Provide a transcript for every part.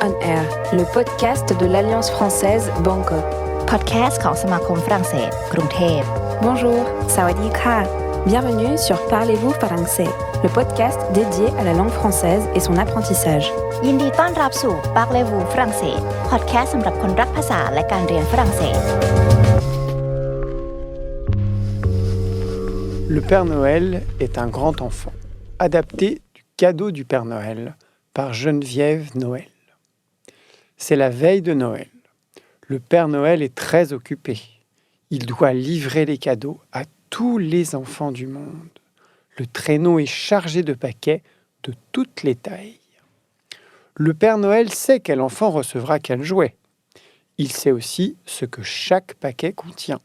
on Air, le podcast de l'Alliance française Bangkok. Podcast ของสมาคมฝรั่งเศสกรุงเทพ Bonjour, sawadee ka. Bienvenue sur Parlez-vous français, le podcast dédié à la langue française et son apprentissage. ยินดีต้อนรับสู่ Parlez-vous français podcast สำหรับคนรักภาษาและการเรียนฝรั่งเศส Le Père Noël est un grand enfant, adapté du cadeau du Père Noël par Geneviève Noël. C'est la veille de Noël. Le Père Noël est très occupé. Il doit livrer les cadeaux à tous les enfants du monde. Le traîneau est chargé de paquets de toutes les tailles. Le Père Noël sait quel enfant recevra quel jouet. Il sait aussi ce que chaque paquet contient.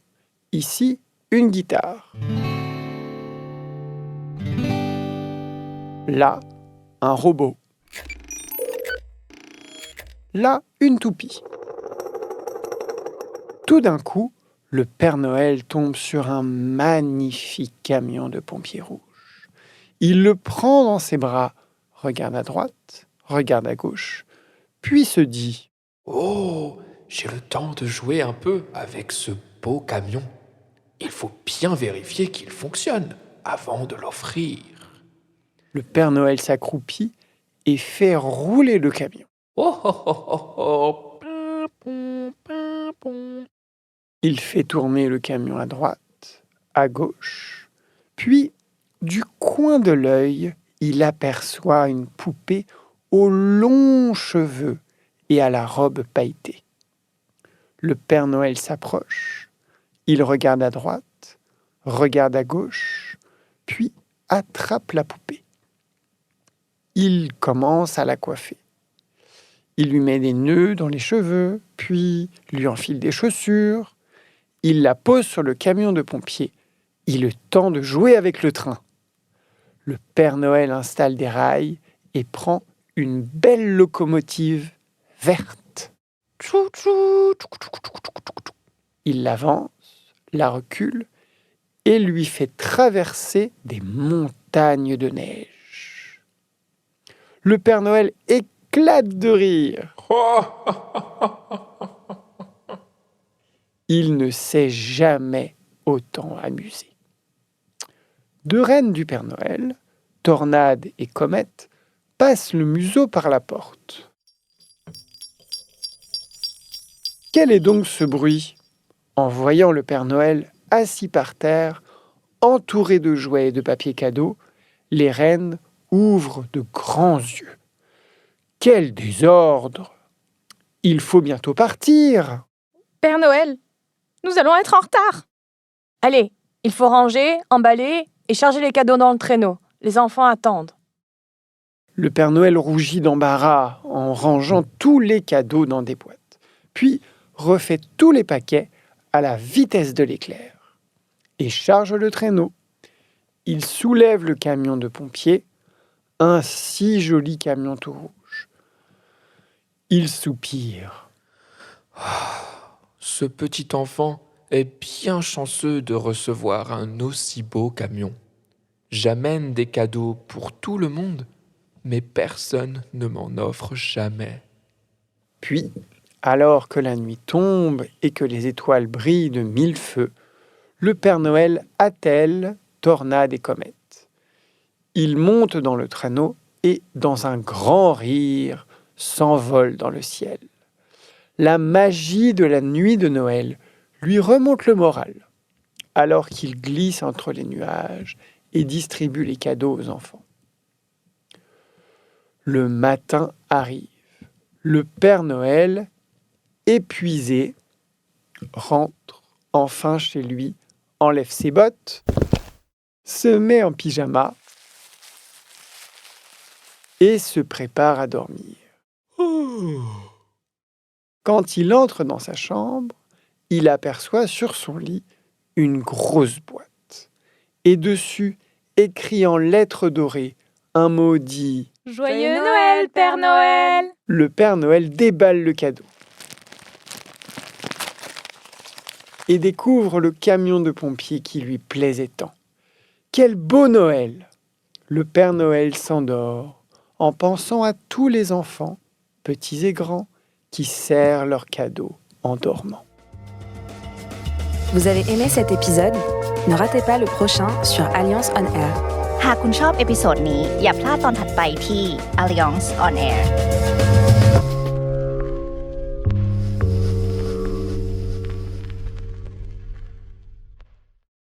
Ici, une guitare. Là, un robot. Là, une toupie. Tout d'un coup, le Père Noël tombe sur un magnifique camion de pompiers rouges. Il le prend dans ses bras, regarde à droite, regarde à gauche, puis se dit « Oh, j'ai le temps de jouer un peu avec ce beau camion. Il faut bien vérifier qu'il fonctionne avant de l'offrir. » Le Père Noël s'accroupit et fait rouler le camion. Oh, oh, oh, oh, oh. Pim, pom, pim, pom. Il fait tourner le camion à droite, à gauche, puis, du coin de l'œil, il aperçoit une poupée aux longs cheveux et à la robe pailletée. Le Père Noël s'approche, il regarde à droite, regarde à gauche, puis attrape la poupée. Il commence à la coiffer. Il lui met des nœuds dans les cheveux, puis lui enfile des chaussures. Il la pose sur le camion de pompiers. Il est temps de jouer avec le train. Le Père Noël installe des rails et prend une belle locomotive verte. Il l'avance, la recule et lui fait traverser des montagnes de neige. Le Père Noël éclate de rire. Il ne s'est jamais autant amusé. Deux reines du Père Noël, Tornade et Comète, passent le museau par la porte. Quel est donc ce bruit ? En voyant le Père Noël assis par terre, entouré de jouets et de papier cadeau, les reines ouvrent de grands yeux. Quel désordre ! Il faut bientôt partir. Père Noël, nous allons être en retard. Allez, il faut ranger, emballer et charger les cadeaux dans le traîneau. Les enfants attendent. Le Père Noël rougit d'embarras en rangeant tous les cadeaux dans des boîtes, puis refait tous les paquets à la vitesse de l'éclair et charge le traîneau. Il soulève le camion de pompiers, un si joli camion tout rouge. Il soupire. Ce petit enfant est bien chanceux de recevoir un aussi beau camion. J'amène des cadeaux pour tout le monde, mais personne ne m'en offre jamais. Puis, alors que la nuit tombe et que les étoiles brillent de mille feux, le Père Noël attelle Tornade et Comète. Il monte dans le traîneau et, dans un grand rire, s'envole dans le ciel. La magie de la nuit de Noël lui remonte le moral, alors qu'il glisse entre les nuages et distribue les cadeaux aux enfants. Le matin arrive. Le Père Noël, épuisé, rentre enfin chez lui, enlève ses bottes, se met en pyjama et se prépare à dormir. Quand il entre dans sa chambre, il aperçoit sur son lit une grosse boîte. Et dessus, écrit en lettres dorées, un mot dit « Joyeux Noël, Père Noël !» Le Père Noël déballe le cadeau et découvre le camion de pompiers qui lui plaisait tant. Quel beau Noël ! Le Père Noël s'endort en pensant à tous les enfants petits et grands, qui serrent leurs cadeaux en dormant. Vous avez aimé cet épisode? Ne ratez pas le prochain sur Alliance on Air. หากคุณชอบเอพิโซดนี้อย่าพลาดตอนถัดไปที่ Alliance on Air